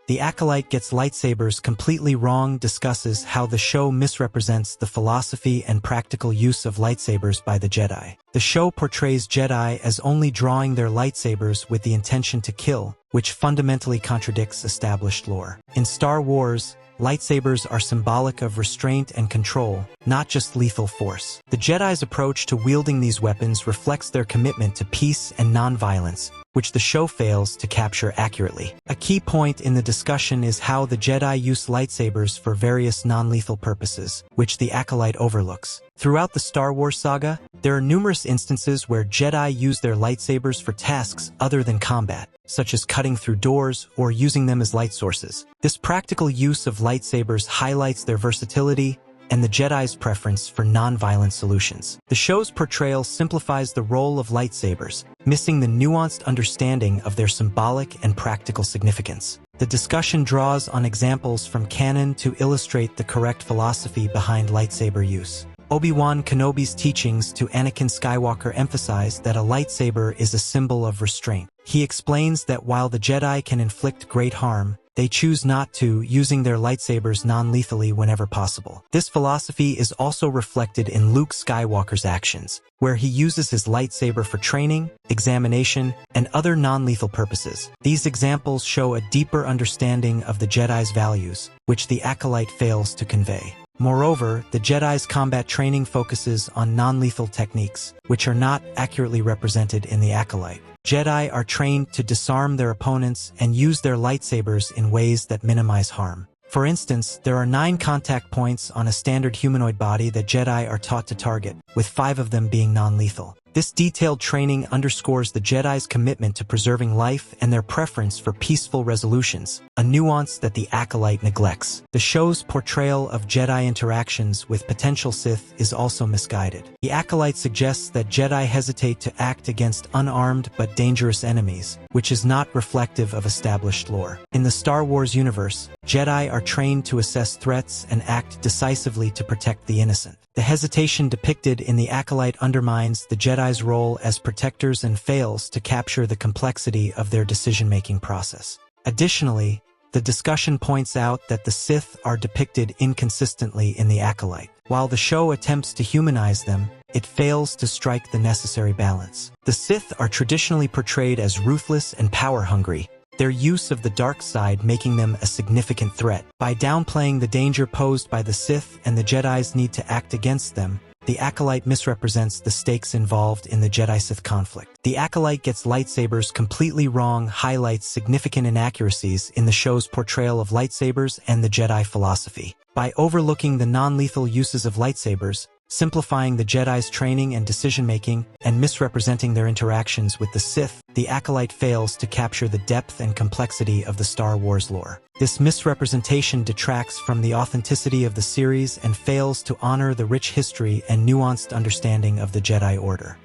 The Acolyte Gets Lightsabers Completely Wrong discusses how the show misrepresents the philosophy and practical use of lightsabers by the Jedi. The show portrays Jedi as only drawing their lightsabers with the intention to kill, which fundamentally contradicts established lore. In Star Wars, lightsabers are symbolic of restraint and control, not just lethal force. The Jedi's approach to wielding these weapons reflects their commitment to peace and nonviolence, which the show fails to capture accurately. A key point in the discussion is how the Jedi use lightsabers for various non-lethal purposes, which the Acolyte overlooks. Throughout the Star Wars saga, there are numerous instances where Jedi use their lightsabers for tasks other than combat, such as cutting through doors or using them as light sources. This practical use of lightsabers highlights their versatility and the Jedi's preference for non-violent solutions. The show's portrayal simplifies the role of lightsabers, missing the nuanced understanding of their symbolic and practical significance. The discussion draws on examples from canon to illustrate the correct philosophy behind lightsaber use. Obi-Wan Kenobi's teachings to Anakin Skywalker emphasize that a lightsaber is a symbol of restraint. He explains that while the Jedi can inflict great harm, they choose not to, using their lightsabers non-lethally whenever possible. This philosophy is also reflected in Luke Skywalker's actions, where he uses his lightsaber for training, examination, and other non-lethal purposes. These examples show a deeper understanding of the Jedi's values, which the Acolyte fails to convey. Moreover, the Jedi's combat training focuses on non-lethal techniques, which are not accurately represented in the Acolyte. Jedi are trained to disarm their opponents and use their lightsabers in ways that minimize harm. For instance, there are 9 contact points on a standard humanoid body that Jedi are taught to target, with 5 of them being non-lethal. This detailed training underscores the Jedi's commitment to preserving life and their preference for peaceful resolutions, a nuance that the Acolyte neglects. The show's portrayal of Jedi interactions with potential Sith is also misguided. The Acolyte suggests that Jedi hesitate to act against unarmed but dangerous enemies, which is not reflective of established lore. In the Star Wars universe, Jedi are trained to assess threats and act decisively to protect the innocent. The hesitation depicted in the Acolyte undermines the Jedi's role as protectors and fails to capture the complexity of their decision-making process. Additionally, the discussion points out that the Sith are depicted inconsistently in the Acolyte. While the show attempts to humanize them, it fails to strike the necessary balance. The Sith are traditionally portrayed as ruthless and power-hungry, their use of the dark side making them a significant threat. By downplaying the danger posed by the Sith and the Jedi's need to act against them, the Acolyte misrepresents the stakes involved in the Jedi-Sith conflict. The Acolyte Gets Lightsabers Completely Wrong highlights significant inaccuracies in the show's portrayal of lightsabers and the Jedi philosophy. By overlooking the non-lethal uses of lightsabers, simplifying the Jedi's training and decision-making, and misrepresenting their interactions with the Sith, the Acolyte fails to capture the depth and complexity of the Star Wars lore. This misrepresentation detracts from the authenticity of the series and fails to honor the rich history and nuanced understanding of the Jedi Order.